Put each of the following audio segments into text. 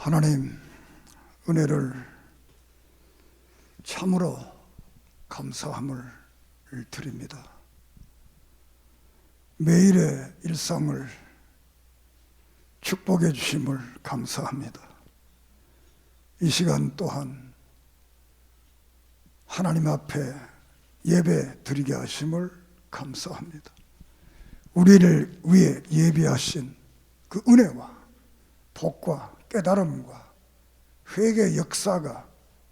하나님 은혜를 참으로 감사함을 드립니다. 매일의 일상을 축복해 주심을 감사합니다. 이 시간 또한 하나님 앞에 예배 드리게 하심을 감사합니다. 우리를 위해 예비하신 그 은혜와 복과 깨달음과 회개의 역사가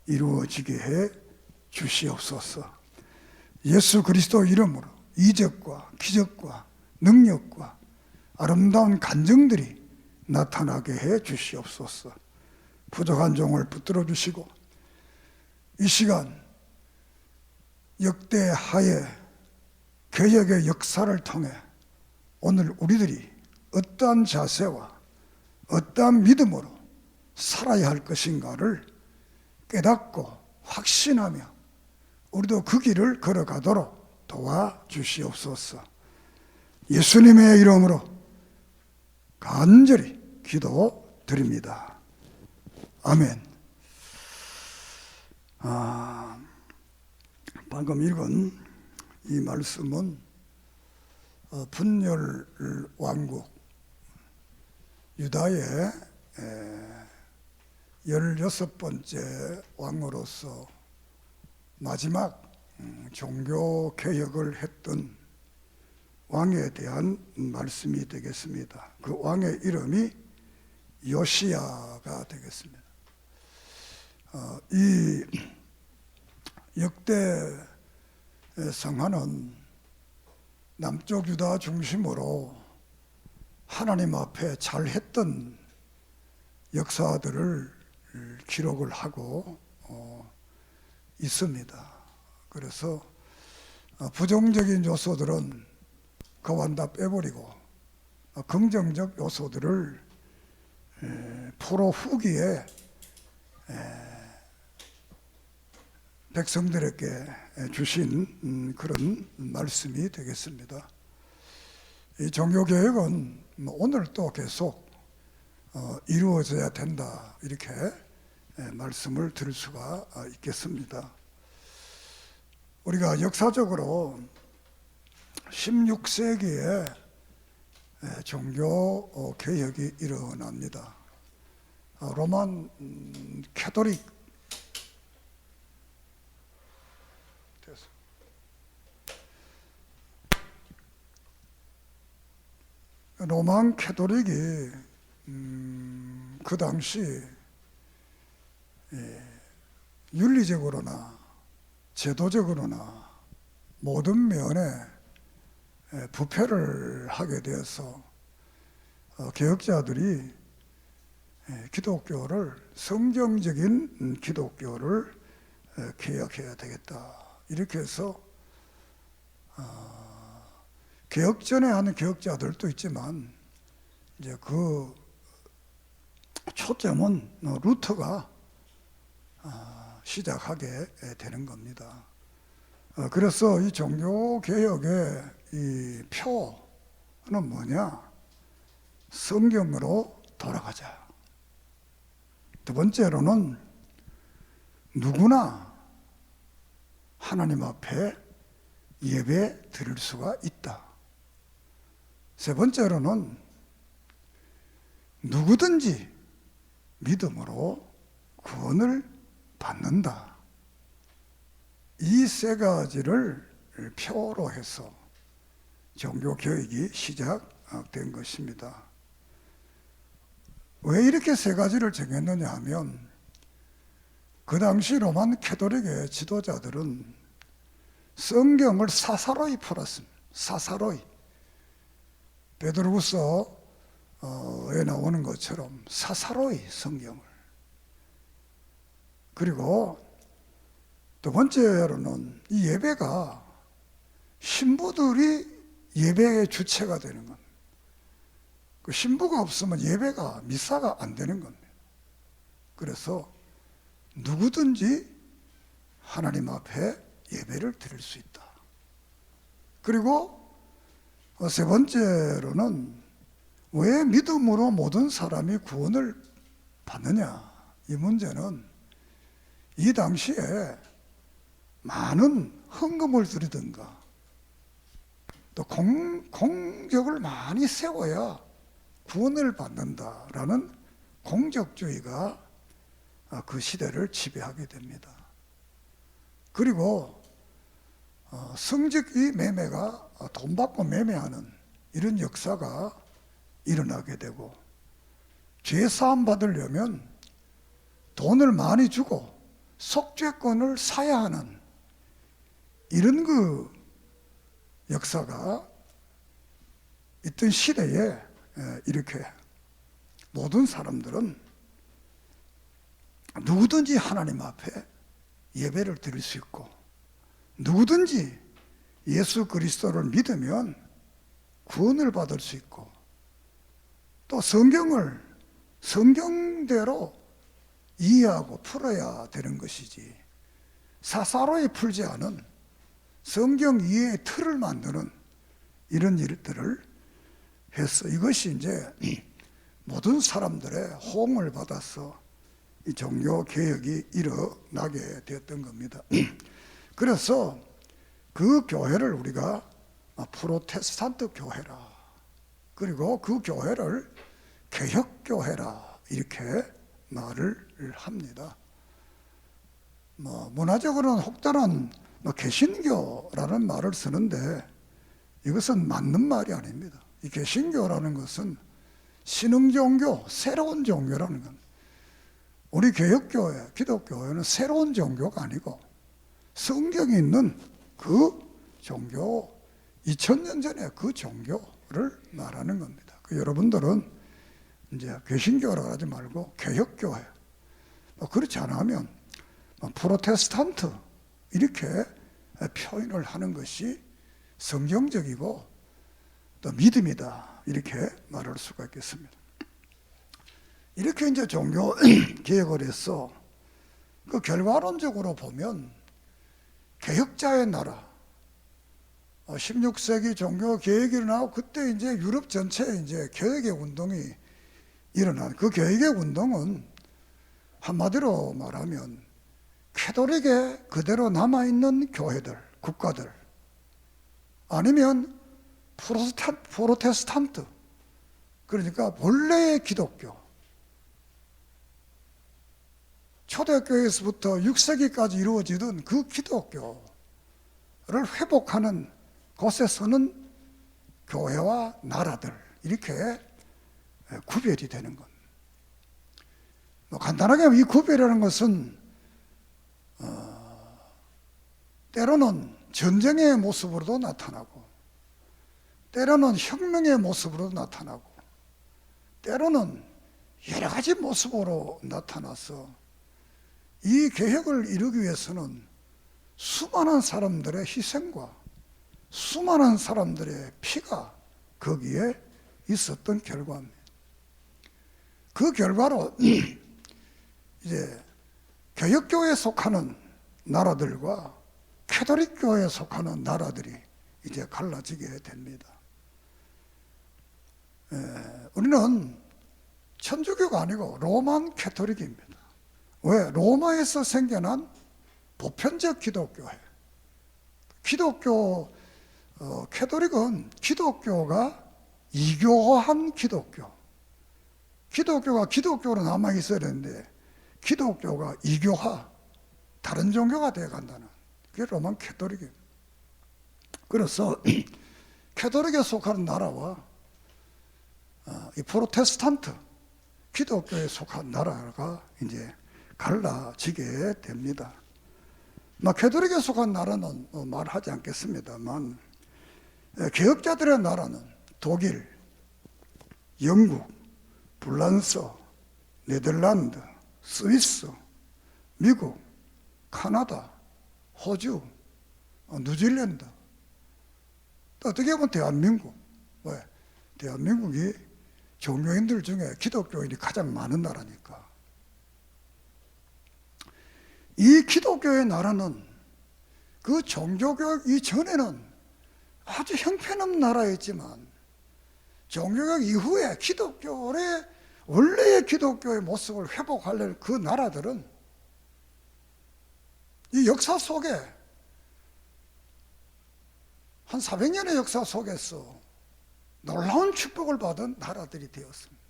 이루어지게 해 주시옵소서. 예수 그리스도 이름으로 이적과 기적과 능력과 아름다운 간증들이 나타나게 해 주시옵소서. 부족한 종을 붙들어 주시고 이 시간 역대하의 개혁의 역사를 통해 오늘 우리들이 어떠한 자세와 어떠한 믿음으로 살아야 할 것인가를 깨닫고 확신하며 우리도 그 길을 걸어가도록 도와주시옵소서. 예수님의 이름으로 간절히 기도드립니다. 아멘. 방금 읽은 이 말씀은 분열 왕국 유다의 16번째 왕으로서 마지막 종교 개혁을 했던 왕에 대한 말씀이 되겠습니다. 그 왕의 이름이 요시야가 되겠습니다. 이 역대 성화는 남쪽 유다 중심으로 하나님 앞에 잘했던 역사들을 기록을 하고 있습니다. 그래서 부정적인 요소들은 그만 다 빼버리고 긍정적 요소들을 포로 후기에 백성들에게 주신 그런 말씀이 되겠습니다. 이 종교개혁은 오늘 또 계속 이루어져야 된다, 이렇게 말씀을 드릴 수가 있겠습니다. 우리가 역사적으로 16세기에 종교개혁이 일어납니다. 로만 캐토릭 로만 캐토릭이 그 당시 윤리적으로나 제도적으로나 모든 면에 부패를 하게 되어서 개혁자들이 기독교를 성경적인 기독교를 개혁해야 되겠다, 이렇게 해서 개혁 전에 하는 개혁자들도 있지만 이제 그 초점은 루터가 시작하게 되는 겁니다. 그래서 이 종교개혁의 이 표는 뭐냐? 성경으로 돌아가자. 두 번째로는 누구나 하나님 앞에 예배 드릴 수가 있다. 세 번째로는 누구든지 믿음으로 구원을 받는다. 이 세 가지를 표로 해서 종교개혁이 시작된 것입니다. 왜 이렇게 세 가지를 정했느냐 하면 그 당시 로만 캐토릭의 지도자들은 성경을 사사로이 풀었습니다. 사사로이. 베드로후서에 나오는 것처럼 사사로이 성경을. 그리고 두 번째로는 이 예배가 신부들이 예배의 주체가 되는 겁니다. 그 신부가 없으면 예배가, 미사가 안 되는 겁니다. 그래서 누구든지 하나님 앞에 예배를 드릴 수 있다. 그리고 세 번째로는 왜 믿음으로 모든 사람이 구원을 받느냐? 이 문제는 이 당시에 많은 헌금을 드리든가 또 공적을 많이 세워야 구원을 받는다라는 공적주의가 그 시대를 지배하게 됩니다. 그리고 성직의 매매가 돈 받고 매매하는 이런 역사가 일어나게 되고, 죄사함 받으려면 돈을 많이 주고 속죄권을 사야 하는 이런 그 역사가 있던 시대에 이렇게 모든 사람들은 누구든지 하나님 앞에 예배를 드릴 수 있고, 누구든지 예수 그리스도를 믿으면 구원을 받을 수 있고, 또 성경을 성경대로 이해하고 풀어야 되는 것이지, 사사로이 풀지 않은 성경 이해의 틀을 만드는 이런 일들을 해서 이것이 이제 모든 사람들의 호응을 받아서 이 종교 개혁이 일어나게 되었던 겁니다. 그래서 그 교회를 우리가 프로테스탄트 교회라, 그리고 그 교회를 개혁교회라 이렇게 말을 합니다. 문화적으로는 혹자는 개신교라는 말을 쓰는데 이것은 맞는 말이 아닙니다. 이 개신교라는 것은 신흥종교, 새로운 종교라는 겁니다. 우리 개혁교회, 기독교회는 새로운 종교가 아니고 성경이 있는 그 종교, 2000년 전에 그 종교를 말하는 겁니다. 여러분들은 이제 개신교라고 하지 말고 개혁교회, 그렇지 않으면 프로테스탄트 이렇게 표현을 하는 것이 성경적이고 또 믿음이다 이렇게 말할 수가 있겠습니다. 이렇게 이제 종교 개혁을 해서 그 결과론적으로 보면 개혁자의 나라, 16세기 종교 개혁이 일어나고 그때 이제 유럽 전체에 이제 개혁의 운동이 일어난, 그 개혁의 운동은 한마디로 말하면 캐톨릭에 그대로 남아있는 교회들, 국가들, 아니면 프로테스탄트, 그러니까 본래의 기독교, 초대교회에서부터 6세기까지 이루어지던 그 기독교를 회복하는 곳에서는 교회와 나라들 이렇게 구별이 되는 것. 간단하게 이 구별이라는 것은 때로는 전쟁의 모습으로도 나타나고, 때로는 혁명의 모습으로도 나타나고, 때로는 여러 가지 모습으로 나타나서 이 개혁을 이루기 위해서는 수많은 사람들의 희생과 수많은 사람들의 피가 거기에 있었던 결과입니다. 그 결과로 이제 개혁교회에 속하는 나라들과 캐톨릭교회에 속하는 나라들이 이제 갈라지게 됩니다. 우리는 천주교가 아니고 로만 캐톨릭입니다. 왜? 로마에서 생겨난 보편적 기독교회. 기독교, 캐톨릭은 기독교가 이교화한 기독교. 기독교가 기독교로 남아있어야 되는데 기독교가 이교화, 다른 종교가 되어간다는, 그게 로만 캐톨릭이에요. 그래서 캐톨릭에 속하는 나라와 이 프로테스탄트, 기독교에 속한 나라가 이제 갈라지게 됩니다. 캐톨릭에 속한 나라는 말하지 않겠습니다만, 개혁자들의 나라는 독일, 영국, 프랑스, 네덜란드, 스위스, 미국, 카나다, 호주, 뉴질랜드, 또 어떻게 보면 대한민국. 왜? 대한민국이 종교인들 중에 기독교인이 가장 많은 나라니까. 이 기독교의 나라는 그 종교교육 이전에는 아주 형편없는 나라였지만 종교교육 이후에 기독교의 원래의 기독교의 모습을 회복하려는 그 나라들은 이 역사 속에 한 400년의 역사 속에서 놀라운 축복을 받은 나라들이 되었습니다.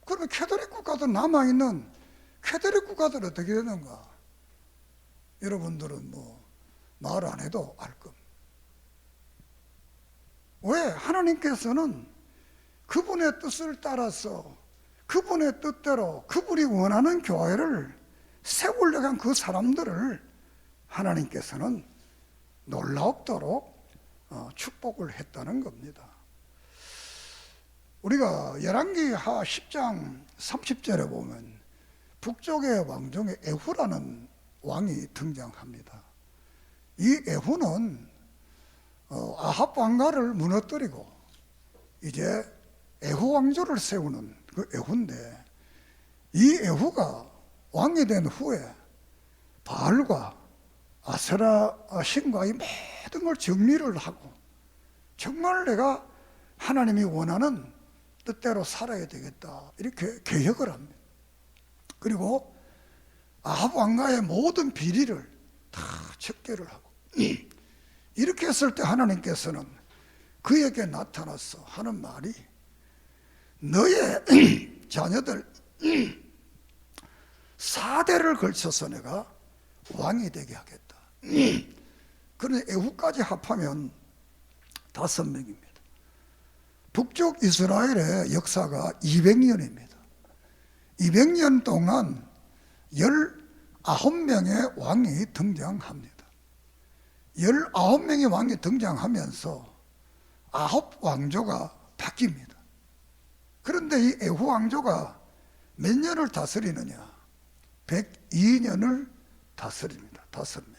그러면 캐톨릭 국가들, 남아있는 캐톨릭 국가들 어떻게 되는가? 여러분들은 뭐 말 안 해도 알 겁니다. 왜? 하나님께서는 그분의 뜻을 따라서 그분의 뜻대로 그분이 원하는 교회를 세우려고 한 그 사람들을 하나님께서는 놀랍도록 축복을 했다는 겁니다. 우리가 열왕기하 10장 30절에 보면 북쪽의 왕 중에 에후라는 왕이 등장합니다. 이 에후는 아합 왕가를 무너뜨리고 이제 에후 왕조를 세우는 그 에후인데, 이 에후가 왕이 된 후에 바알과 아세라 신과의 모든 걸 정리를 하고 정말 내가 하나님이 원하는 뜻대로 살아야 되겠다, 이렇게 개혁을 합니다. 그리고 아합 왕가의 모든 비리를 다 척결을 하고 이렇게 했을 때 하나님께서는 그에게 나타나서 하는 말이, 너의 자녀들 4대를 걸쳐서 내가 왕이 되게 하겠다. 그런데 에후까지 합하면 5명입니다. 북쪽 이스라엘의 역사가 200년입니다. 200년 동안 19명의 왕이 등장합니다. 19명의 왕이 등장하면서 아합 왕조가 바뀝니다. 그런데 이 에후 왕조가 몇 년을 다스리느냐? 102년을 다스립니다. 5명이.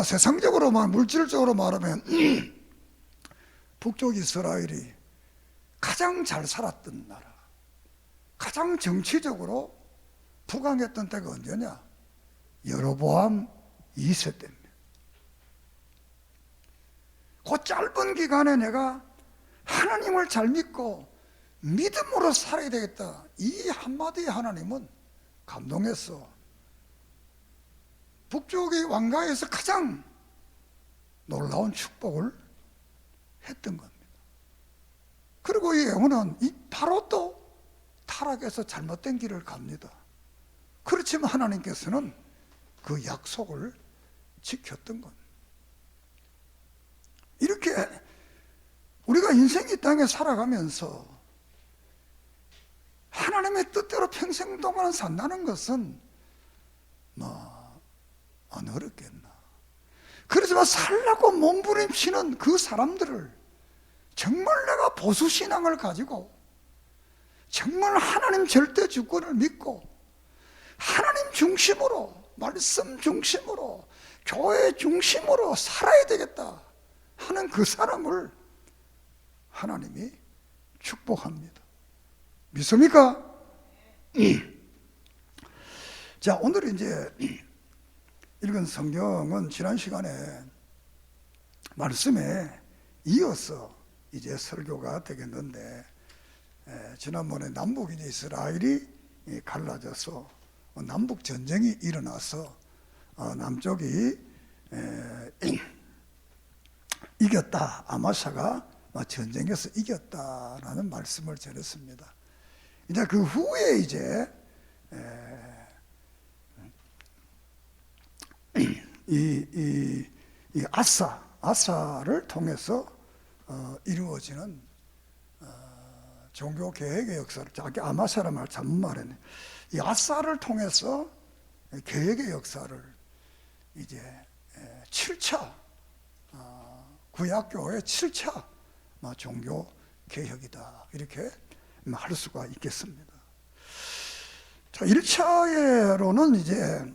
세상적으로 물질적으로 말하면 북쪽 이스라엘이 가장 잘 살았던 나라, 가장 정치적으로 부강했던 때가 언제냐? 여로보암 2세 때입니다. 그 짧은 기간에 내가 하나님을 잘 믿고 믿음으로 살아야 되겠다, 이 한마디에 하나님은 감동해서 북쪽의 왕가에서 가장 놀라운 축복을 했던 겁니다. 그리고 이 에후는 바로 또 타락해서 잘못된 길을 갑니다. 그렇지만 하나님께서는 그 약속을 지켰던 겁니다. 이렇게 우리가 인생 이 땅에 살아가면서 하나님의 뜻대로 평생 동안 산다는 것은 안 어렵겠나. 그렇지만 살라고 몸부림치는 그 사람들을 정말 내가 보수신앙을 가지고 정말 하나님 절대 주권을 믿고 하나님 중심으로, 말씀 중심으로, 교회 중심으로 살아야 되겠다 하는 그 사람을 하나님이 축복합니다. 믿습니까? 자, 오늘 이제 읽은 성경은 지난 시간에 말씀에 이어서 이제 설교가 되겠는데, 지난번에 남북 이스라엘이 갈라져서 남북 전쟁이 일어나서 남쪽이 이겼다, 아마샤가 전쟁에서 이겼다라는 말씀을 전했습니다. 이제 그 후에 이제 이 아사를 통해서 이루어지는 종교 개혁의 역사를, 아까 아마샤라 말 잘못 말했네. 이 아사를 통해서 개혁의 역사를 이제 7차 구약교회 7차 종교 개혁이다, 이렇게 할 수가 있겠습니다. 자, 1차로는 이제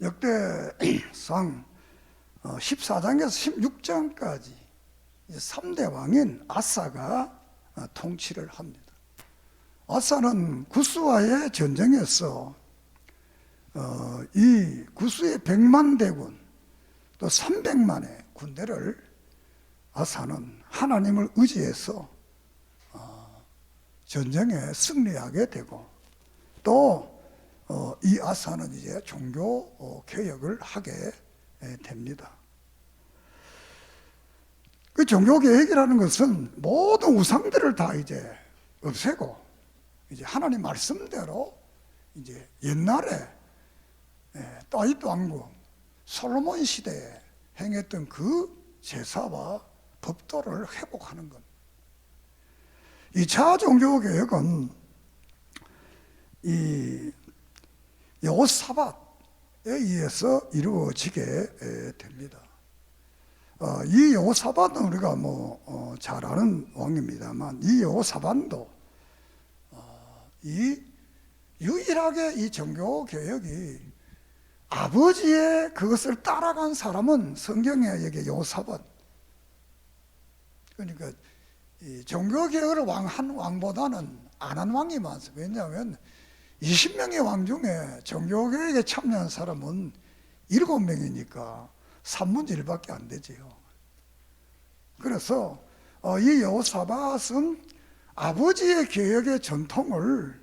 역대상 14장에서 16장까지 3대 왕인 아사가 통치를 합니다. 아사는 구스와의 전쟁에서 이 구스의 100만 대군 또 300만의 군대를 아사는 하나님을 의지해서 전쟁에 승리하게 되고, 또 이 아사는 이제 종교 개혁을 하게 됩니다. 그 종교 개혁이라는 것은 모든 우상들을 다 이제 없애고, 이제 하나님 말씀대로 이제 옛날에 다윗 왕국 솔로몬 시대에 행했던 그 제사와 법도를 회복하는 것. 2차 종교 개혁은 이 여호사밧에 의해서 이루어지게 됩니다. 이 여호사밧은 우리가 잘 아는 왕입니다만, 이 여호사밧도 이 유일하게 이 종교 개혁이 아버지의 그것을 따라간 사람은 성경에 여기 여호사밧. 그러니까 이 종교 개혁을 한 왕보다는 안 한 왕이 많습니다. 왜냐하면 20명의 왕 중에 종교 개혁에 참여한 사람은 7명이니까 3분의 1밖에 안 되지요. 그래서 이 여호사밧은 아버지의 개혁의 전통을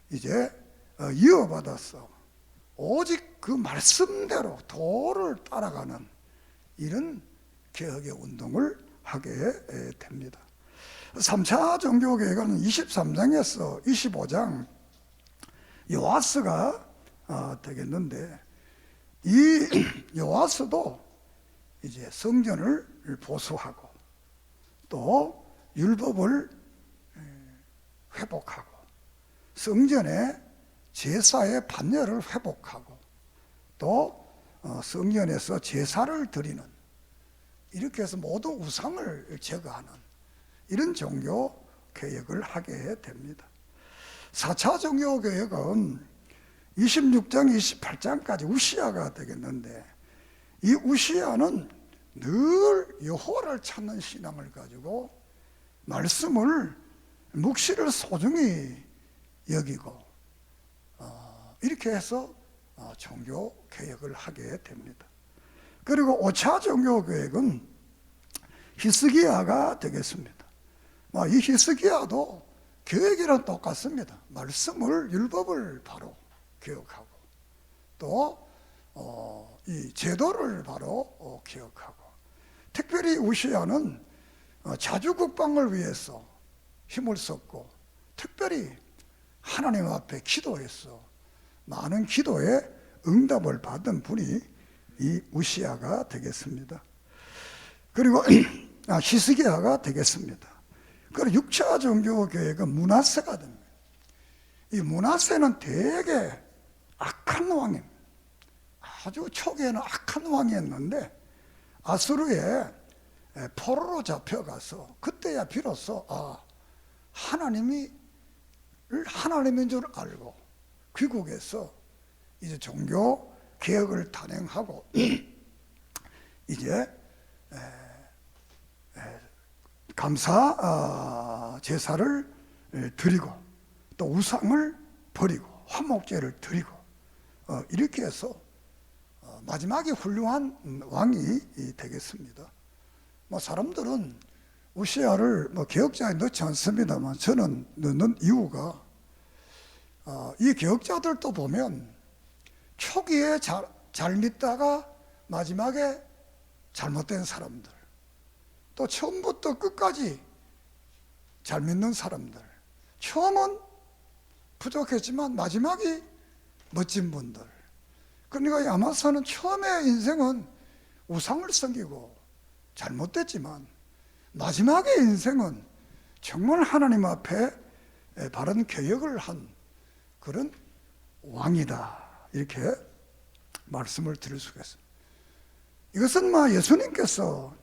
이제 이어받아서 오직 그 말씀대로 도를 따라가는 이런 개혁의 운동을 하게 됩니다. 3차 종교개혁은 23장에서 25장 요아스가 되겠는데, 이 요아스도 이제 성전을 보수하고 또 율법을 회복하고 성전의 제사의 반열을 회복하고 또 성전에서 제사를 드리는, 이렇게 해서 모든 우상을 제거하는 이런 종교 개혁을 하게 됩니다. 4차 종교 개혁은 26장 28장까지 우시아가 되겠는데, 이 우시아는 늘 여호와를 찾는 신앙을 가지고 말씀을 묵시를 소중히 여기고 이렇게 해서 종교 개혁을 하게 됩니다. 그리고 5차 종교 개혁은 히스기야가 되겠습니다. 이 히스기야도 개혁이랑 똑같습니다. 말씀을, 율법을 바로 개혁하고 또 이 제도를 바로 기억하고, 특별히 우시야는 자주 국방을 위해서 힘을 썼고, 특별히 하나님 앞에 기도해서 많은 기도에 응답을 받은 분이 이 우시야가 되겠습니다. 그리고 히스기야가 되겠습니다. 그리고 6차 종교 개혁은 므낫세가 됩니다. 이 므낫세는 되게 악한 왕입니다. 아주 초기에는 악한 왕이었는데 아수르에 포로로 잡혀가서 그때야 비로소 하나님을 하나님인 줄 알고 귀국해서 이제 종교 개혁을 단행하고 이제 감사 제사를 드리고 또 우상을 버리고 화목제를 드리고 이렇게 해서 마지막에 훌륭한 왕이 되겠습니다. 사람들은 우시야를 개혁자에 넣지 않습니다만, 저는 넣는 이유가 이 개혁자들도 보면 초기에 잘 믿다가 마지막에 잘못된 사람들, 또 처음부터 끝까지 잘 믿는 사람들, 처음은 부족했지만 마지막이 멋진 분들. 그러니까 야마사는 처음에 인생은 우상을 섬기고 잘못됐지만 마지막의 인생은 정말 하나님 앞에 바른 개혁을 한 그런 왕이다, 이렇게 말씀을 드릴 수가 있습니다. 이것은 예수님께서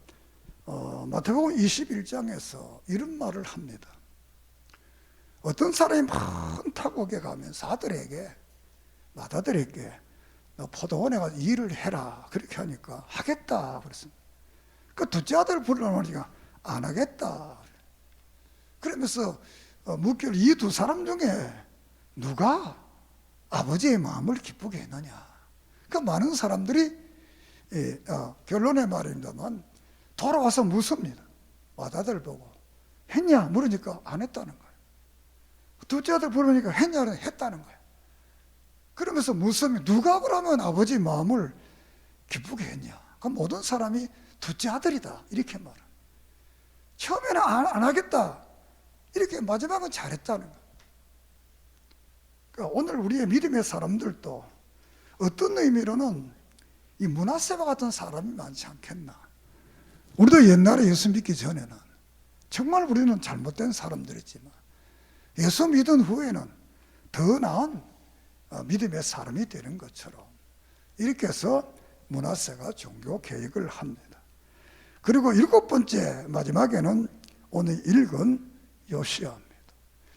마태복음 21장에서 이런 말을 합니다. 어떤 사람이 많다고 가면서 맏아들에게 너 포도원에 가서 일을 해라 그렇게 하니까 하겠다 그랬습니다. 그 둘째 아들 불러놓으니까 안 하겠다. 그러면서 묻기를 이 두 사람 중에 누가 아버지의 마음을 기쁘게 했느냐. 그 많은 사람들이 결론의 말입니다만 돌아와서 묻습니다. 맏아들 보고 했냐 물으니까 안 했다는 거예요. 둘째 아들 부르니까 했냐는 했다는 거예요. 그러면서 묻습니다. 누가 그러면 아버지 마음을 기쁘게 했냐? 그 모든 사람이 둘째 아들이다 이렇게 말합니다. 처음에는 안 하겠다 이렇게, 마지막은 잘했다는 거예요. 그러니까 오늘 우리의 믿음의 사람들도 어떤 의미로는 이 므낫세와 같은 사람이 많지 않겠나. 우리도 옛날에 예수 믿기 전에는 정말 우리는 잘못된 사람들이지만 예수 믿은 후에는 더 나은 믿음의 사람이 되는 것처럼 이렇게 해서 므낫세가 종교 개혁을 합니다. 그리고 7번째 마지막에는 오늘 읽은 요시야입니다.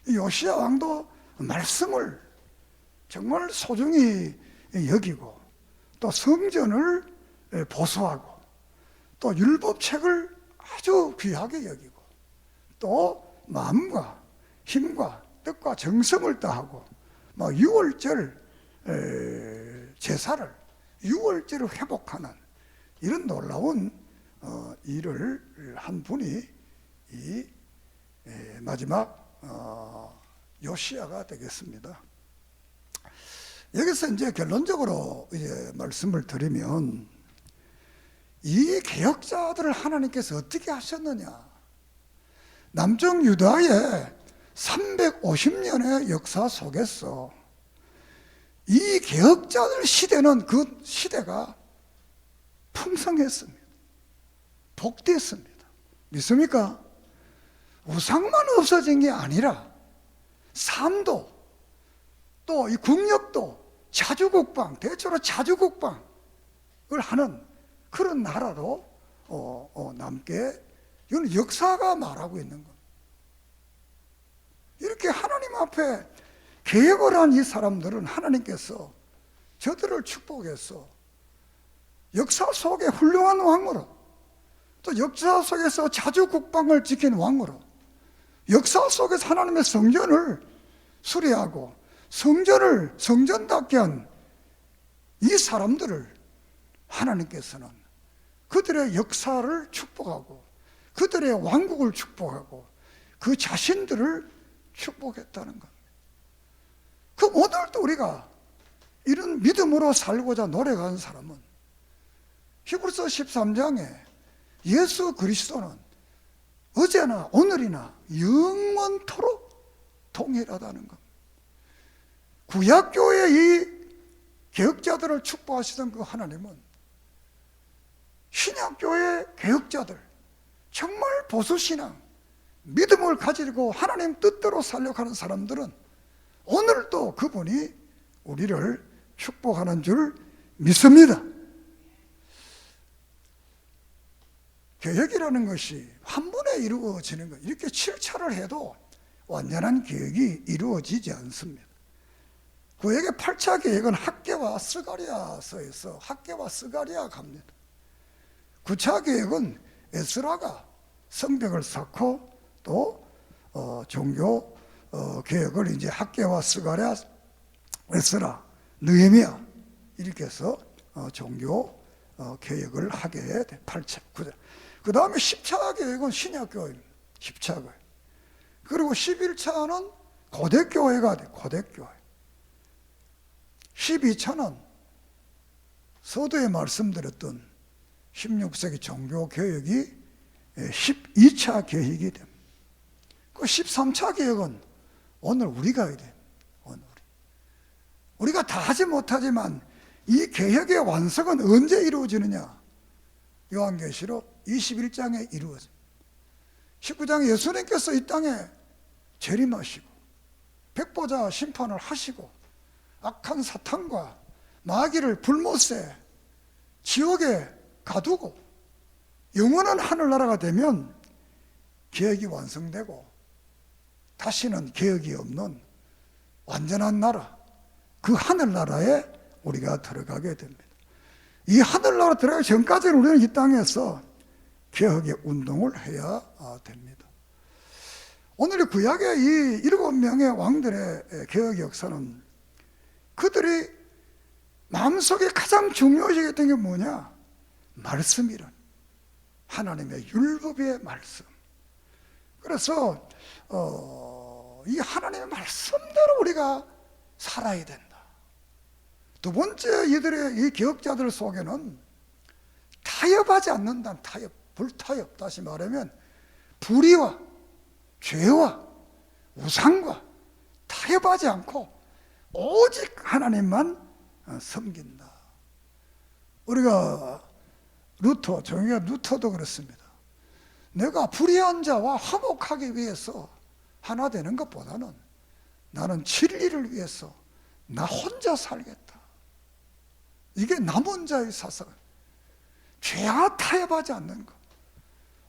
이 요시야 왕도 말씀을 정말 소중히 여기고 또 성전을 보수하고 또 율법책을 아주 귀하게 여기고 또 마음과 힘과 뜻과 정성을 다하고 막 6월절 제사를 6월절을 회복하는 이런 놀라운 일을 한 분이 이 마지막 요시야가 되겠습니다. 여기서 이제 결론적으로 이제 말씀을 드리면 이 개혁자들을 하나님께서 어떻게 하셨느냐? 남쪽 유다의 350년의 역사 속에서 이 개혁자들 시대는 그 시대가 풍성했습니다. 복됐습니다. 믿습니까? 우상만 없어진 게 아니라 삶도 또 이 국력도 자주국방, 대체로 자주국방을 하는 그런 나라로 남게, 이건 역사가 말하고 있는 겁니다. 이렇게 하나님 앞에 개혁을 한 이 사람들은 하나님께서 저들을 축복해서 역사 속에 훌륭한 왕으로, 또 역사 속에서 자주국방을 지킨 왕으로, 역사 속에서 하나님의 성전을 수리하고 성전을 성전답게 한 이 사람들을 하나님께서는 그들의 역사를 축복하고 그들의 왕국을 축복하고 그 자신들을 축복했다는 겁니다. 그럼 오늘도 우리가 이런 믿음으로 살고자 노력하는 사람은 히브리서 13장에 예수 그리스도는 어제나 오늘이나 영원토록 동일하다는 겁니다. 구약교회의 이 개혁자들을 축복하시던 그 하나님은 신약교회 개혁자들, 정말 보수신앙, 믿음을 가지고 하나님 뜻대로 살려고 하는 사람들은 오늘도 그분이 우리를 축복하는 줄 믿습니다. 개혁이라는 것이 한 번에 이루어지는 것, 이렇게 7차를 해도 완전한 개혁이 이루어지지 않습니다. 구약의 8차 개혁은 학개와 스가랴서에서 학개와 스가랴가 갑니다. 9차 개혁은 에스라가 성벽을 쌓고 또 종교 개혁을 이제 학개와 스가랴, 에스라, 느헤미야 이렇게 해서 종교 개혁을 하게 돼. 8차, 9차. 그 다음에 10차 개혁은 신약교회입니다. 10차 교회. 그리고 11차는 고대교회가 돼. 고대교회. 12차는 서두에 말씀드렸던 16세기 종교개혁이 12차 개혁이 됩니다. 그 13차 개혁은 오늘 우리가 해야 돼요. 오늘 우리가 다 하지 못하지만 이 개혁의 완성은 언제 이루어지느냐? 요한계시록 21장에 이루어집니다. 19장에 예수님께서 이 땅에 재림하시고 백보자 심판을 하시고 악한 사탄과 마귀를 불못에 지옥에 가두고 영원한 하늘나라가 되면 개혁이 완성되고 다시는 개혁이 없는 완전한 나라, 그 하늘나라에 우리가 들어가게 됩니다. 이 하늘나라 들어가기 전까지는 우리는 이 땅에서 개혁의 운동을 해야 됩니다. 오늘 구약의 이 7명의 왕들의 개혁 역사는 그들이 마음속에 가장 중요시 했던 게 뭐냐? 말씀이란. 하나님의 율법의 말씀. 그래서 이 하나님의 말씀대로 우리가 살아야 된다. 두 번째, 이들의 이 개혁자들 속에는 타협하지 않는다는 타협, 불타협. 다시 말하면 불의와 죄와 우상과 타협하지 않고 오직 하나님만 섬긴다. 우리가 정의가 루터도 그렇습니다. 내가 불의한 자와 화목하기 위해서 하나 되는 것보다는 나는 진리를 위해서 나 혼자 살겠다. 이게 남은 자의 사상. 죄와 타협하지 않는 것.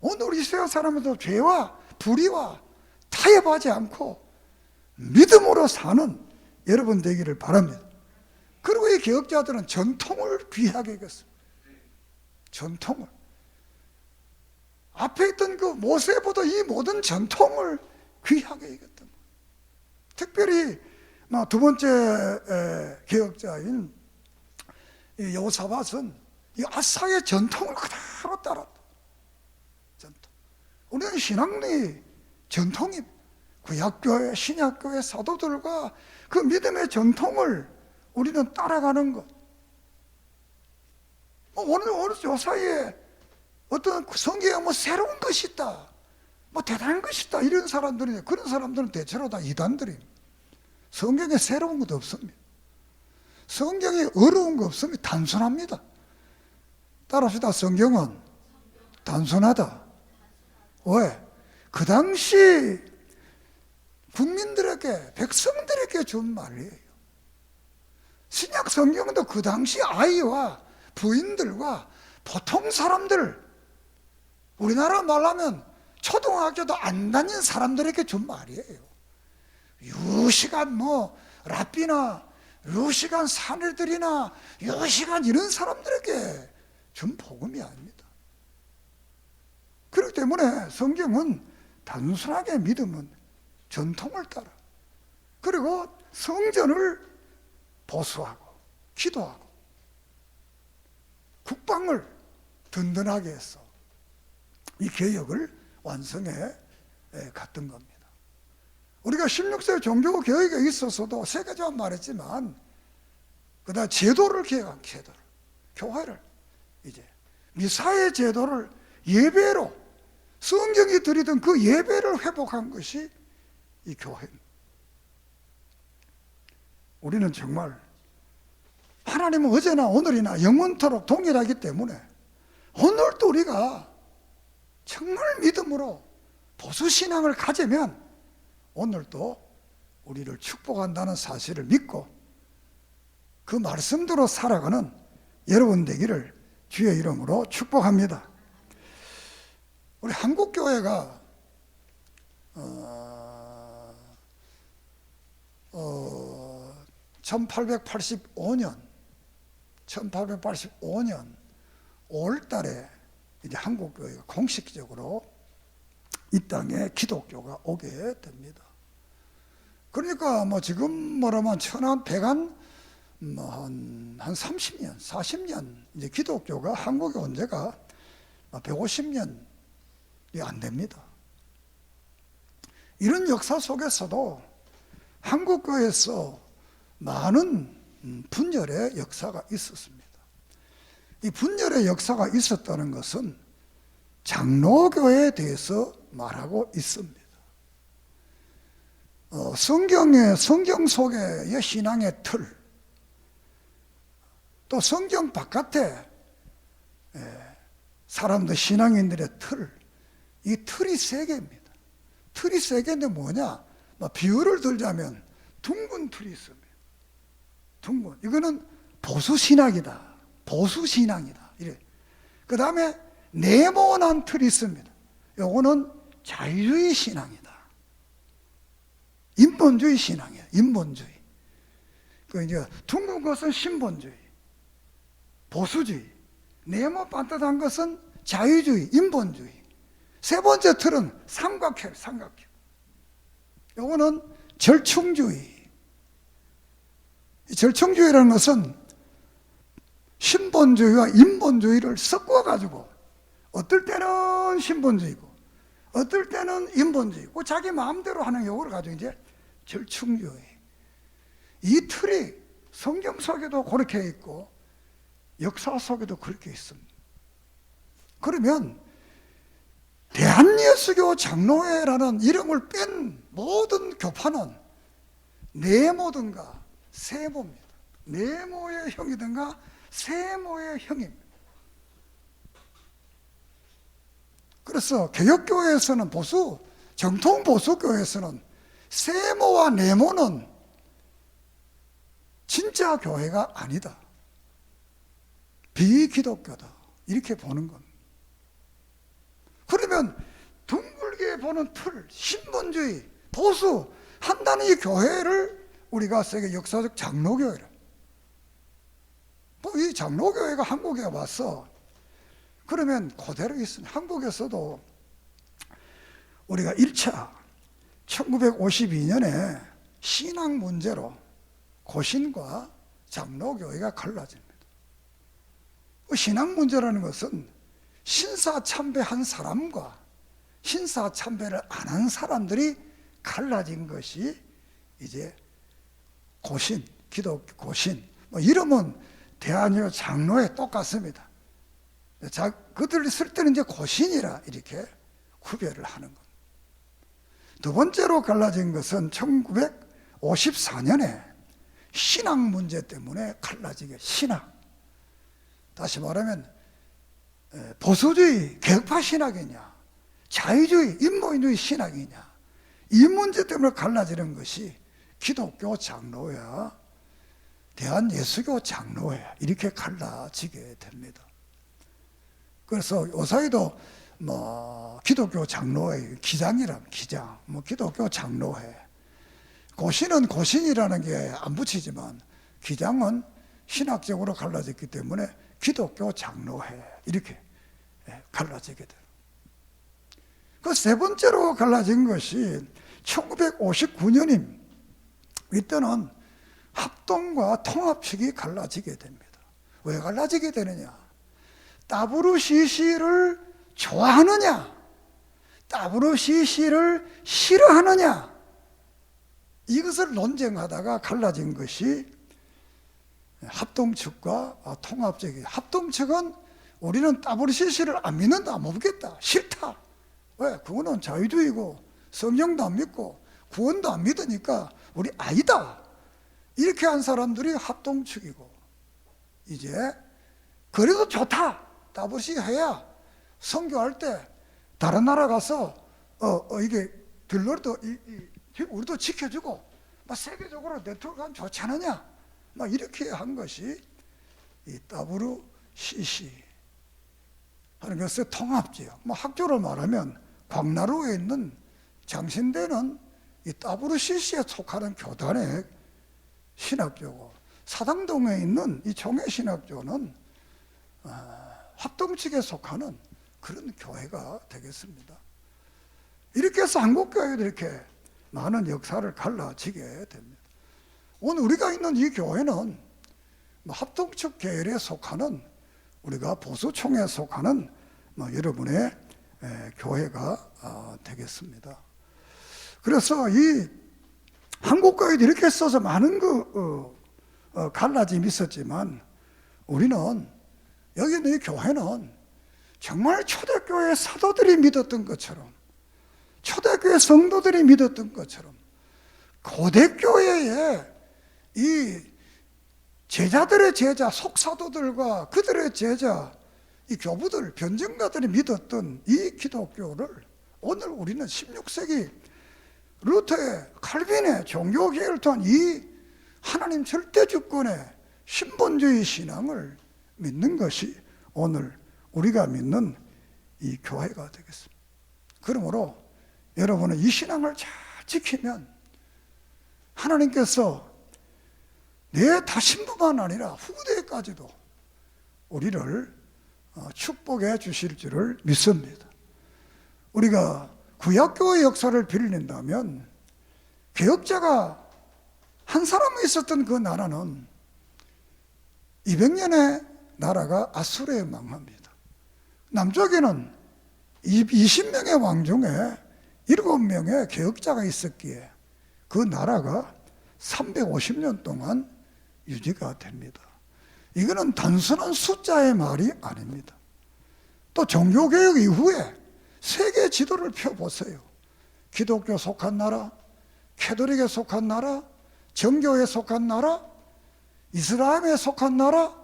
오늘 이스라엘 사람들도 죄와 불의와 타협하지 않고 믿음으로 사는 여러분 되기를 바랍니다. 그리고 이 개혁자들은 전통을 귀하게 여겼습니다. 전통을. 앞에 있던 그 모세보다 이 모든 전통을 귀하게 여겼던 거예요. 특별히 두 번째 개혁자인 여호사밧은 이 아사의 전통을 그대로 따랐다. 전통. 우리는 신앙의 전통이 구약교회, 신약교회 사도들과 그 믿음의 전통을 우리는 따라가는 것. 오늘 요 사이에 어떤 성경에 새로운 것이 있다, 대단한 것이 있다, 이런 사람들이, 그런 사람들은 대체로 다 이단들입니다. 성경에 새로운 것도 없습니다. 성경에 어려운 거 없습니다. 단순합니다. 따라합시다. 성경은 단순하다. 왜? 그 당시 국민들에게, 백성들에게 준 말이에요. 신약 성경도 그 당시 아이와 부인들과 보통 사람들, 우리나라 말하면 초등학교도 안 다닌 사람들에게 준 말이에요. 유시간 랍비나 유시간 사내들이나 유시간 이런 사람들에게 준 복음이 아닙니다. 그렇기 때문에 성경은 단순하게 믿음은 전통을 따라, 그리고 성전을 보수하고 기도하고 국방을 든든하게 해서 이 개혁을 완성해 갔던 겁니다. 우리가 16세 종교 개혁에 있어서도 세 가지만 말했지만, 그다음 제도를 개혁한 제도를, 교회를 이제 미사의 제도를 예배로, 성경이 드리던 그 예배를 회복한 것이 이 교회입니다. 우리는 정말 하나님은 어제나 오늘이나 영원토록 동일하기 때문에 오늘도 우리가 정말 믿음으로 보수신앙을 가지면 오늘도 우리를 축복한다는 사실을 믿고 그 말씀대로 살아가는 여러분 되기를 주의 이름으로 축복합니다. 우리 한국교회가 1885년 5월달에 이제 한국교회가 공식적으로 이 땅에 기독교가 오게 됩니다. 그러니까 지금 뭐라면 백한 한 30년, 40년 이제 기독교가 한국에 온 지가 150년이 안 됩니다. 이런 역사 속에서도 한국교회에서 많은 분열의 역사가 있었습니다. 이 분열의 역사가 있었다는 것은 장로교회에 대해서 말하고 있습니다. 성경 속의 신앙의 틀, 또 성경 바깥에 사람들, 신앙인들의 틀, 이 틀이 세 개입니다. 틀이 세 개인데 뭐냐? 비유를 들자면 둥근 틀이 있습니다. 둥근. 이거는 보수신학이다. 보수신앙이다. 이래. 그 다음에 네모난 틀이 있습니다. 요거는 자유주의 신앙이다. 인본주의 신앙이야. 인본주의. 그 이제 둥근 것은 신본주의, 보수주의. 네모 반듯한 것은 자유주의, 인본주의. 세 번째 틀은 삼각형, 삼각형. 요거는 절충주의. 절충주의라는 것은 신본주의와 인본주의를 섞어가지고 어떨 때는 신본주의고 어떨 때는 인본주의고 자기 마음대로 하는 요구를 가지고 이제 절충주의. 이 틀이 성경 속에도 그렇게 있고 역사 속에도 그렇게 있습니다. 그러면 대한예수교 장로회라는 이름을 뺀 모든 교파는 네모든가 세모입니다. 네모의 형이든가 세모의 형입니다. 그래서 개혁교회에서는 정통 보수교회에서는 세모와 네모는 진짜 교회가 아니다. 비기독교다. 이렇게 보는 겁니다. 그러면 둥글게 보는 틀, 신본주의, 보수 한다는 이 교회를 우리가 세계 역사적 장로교회라. 이 장로교회가 한국에 와서 그러면 그대로 있습니다. 한국에서도 우리가 1차 1952년에 신앙 문제로 고신과 장로교회가 갈라집니다. 신앙 문제라는 것은 신사참배한 사람과 신사참배를 안 한 사람들이 갈라진 것이 이제 고신, 기독교 고신, 이름은 대한예수 장로회 똑같습니다. 그들이 쓸 때는 이제 고신이라 이렇게 구별을 하는 겁니다. 두 번째로 갈라진 것은 1954년에 신학 문제 때문에 갈라지게 신학. 다시 말하면 보수주의, 개혁파 신학이냐, 자유주의, 인본주의 신학이냐, 이 문제 때문에 갈라지는 것이 기독교 장로회와 대한예수교 장로회 이렇게 갈라지게 됩니다. 그래서 요사이도 기독교 장로회 기장이라면 기장, 기독교 장로회. 고신은 고신이라는 게 안 붙이지만 기장은 신학적으로 갈라졌기 때문에 기독교 장로회 이렇게 갈라지게 돼요. 그 세 번째로 갈라진 것이 1959년입니다. 이때는 합동과 통합 측이 갈라지게 됩니다. 왜 갈라지게 되느냐? WCC를 좋아하느냐? WCC를 싫어하느냐? 이것을 논쟁하다가 갈라진 것이 합동 측과 통합 측이. 합동 측은 우리는 WCC를 안 믿는다, 못 믿겠다, 싫다. 왜? 그거는 자유주의고 성령도 안 믿고 구원도 안 믿으니까 우리 아니다. 이렇게 한 사람들이 합동 측이고, 이제 그래도 좋다. WCC 해야 선교할 때 다른 나라 가서 이게 들러도 우리도 지켜주고 세계적으로 네트워크 하면 좋지 않느냐, 이렇게 한 것이 이 WCC 하는 것의 통합지요. 학교를 말하면 광나루에 있는 장신대는 이 WCC에 속하는 교단의 신학교고, 사당동에 있는 이 총회신학교는 합동 측에 속하는 그런 교회가 되겠습니다. 이렇게 해서 한국교회도 이렇게 많은 역사를 갈라지게 됩니다. 오늘 우리가 있는 이 교회는 합동측 계열에 속하는, 우리가 보수총회에 속하는 여러분의 교회가 되겠습니다. 그래서 이 한국교회도 이렇게 써서 많은 갈라짐이 있었지만, 우리는 여기 있는 이 교회는 정말 초대교회 사도들이 믿었던 것처럼, 초대교회 성도들이 믿었던 것처럼, 고대교회에 이 제자들의 제자, 속사도들과 그들의 제자, 이 교부들, 변증가들이 믿었던 이 기독교를 오늘 우리는 16세기 루터의 칼빈의 종교개혁을 통한 이 하나님 절대주권의 신본주의 신앙을 믿는 것이 오늘 우리가 믿는 이 교회가 되겠습니다. 그러므로 여러분은 이 신앙을 잘 지키면 하나님께서 내 다신부만 아니라 후대까지도 우리를 축복해 주실 줄을 믿습니다. 우리가 구약교회 역사를 빌린다면 개혁자가 한 사람이 있었던 그 나라는 200년의 나라가 아수르에 망합니다. 남쪽에는 20명의 왕 중에 7명의 개혁자가 있었기에 그 나라가 350년 동안 유지가 됩니다. 이거는 단순한 숫자의 말이 아닙니다. 또 종교개혁 이후에 세계 지도를 펴보세요. 기독교 속한 나라, 캐톨릭에 속한 나라, 정교에 속한 나라, 이슬람에 속한 나라,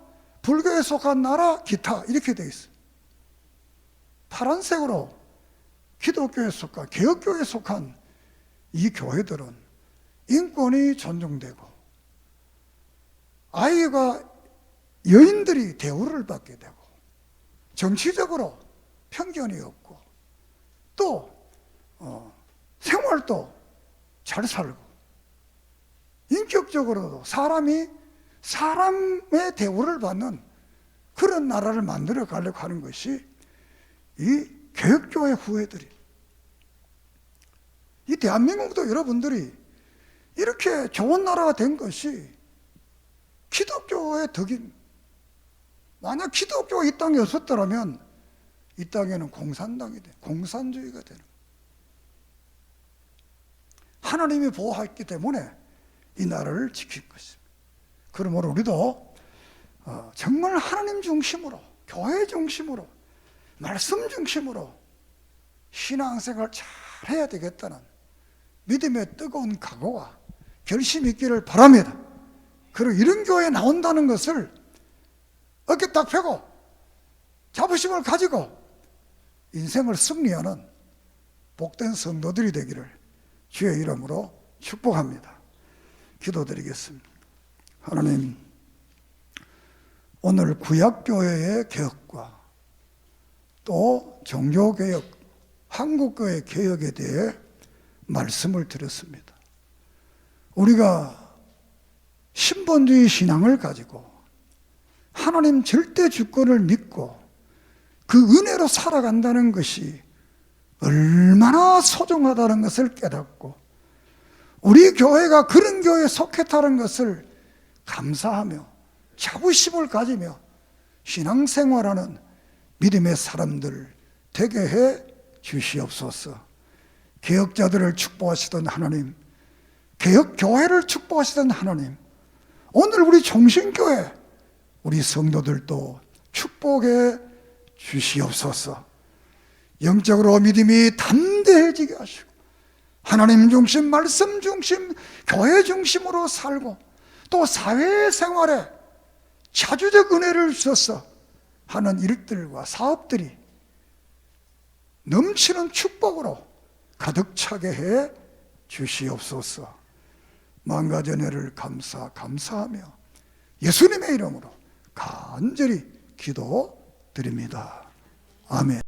불교에 속한 나라, 기타 이렇게 되어 있어요. 파란색으로 기독교에 속한, 개혁교에 속한 이 교회들은 인권이 존중되고 아이가, 여인들이 대우를 받게 되고 정치적으로 편견이 없고 또 생활도 잘 살고 인격적으로도 사람의 대우를 받는 그런 나라를 만들어 가려고 하는 것이 이 개혁교회 후예들이, 이 대한민국도 여러분들이 이렇게 좋은 나라가 된 것이 기독교의 덕입니다. 만약 기독교가 이 땅에 없었더라면 이 땅에는 공산당이 돼, 공산주의가 되는 거예요. 하나님이 보호했기 때문에 이 나라를 지킬 것입니다. 그러므로 우리도 정말 하나님 중심으로, 교회 중심으로, 말씀 중심으로 신앙생활 잘 해야 되겠다는 믿음의 뜨거운 각오와 결심이 있기를 바랍니다. 그리고 이런 교회에 나온다는 것을 어깨 딱 펴고 자부심을 가지고 인생을 승리하는 복된 성도들이 되기를 주의 이름으로 축복합니다. 기도드리겠습니다. 하나님, 오늘 구약교회의 개혁과 또 종교개혁, 한국교회 개혁에 대해 말씀을 드렸습니다. 우리가 신본주의 신앙을 가지고 하나님 절대 주권을 믿고 그 은혜로 살아간다는 것이 얼마나 소중하다는 것을 깨닫고 우리 교회가 그런 교회에 속했다는 것을 감사하며 자부심을 가지며 신앙생활하는 믿음의 사람들 되게 해 주시옵소서. 개혁자들을 축복하시던 하나님, 개혁교회를 축복하시던 하나님, 오늘 우리 종신교회 우리 성도들도 축복해 주시옵소서. 영적으로 믿음이 담대해지게 하시고 하나님 중심, 말씀 중심, 교회 중심으로 살고 또 사회생활에 자주적 은혜를 주셔서 하는 일들과 사업들이 넘치는 축복으로 가득 차게 해 주시옵소서. 만가지 은혜를 감사하며 예수님의 이름으로 간절히 기도드립니다. 아멘.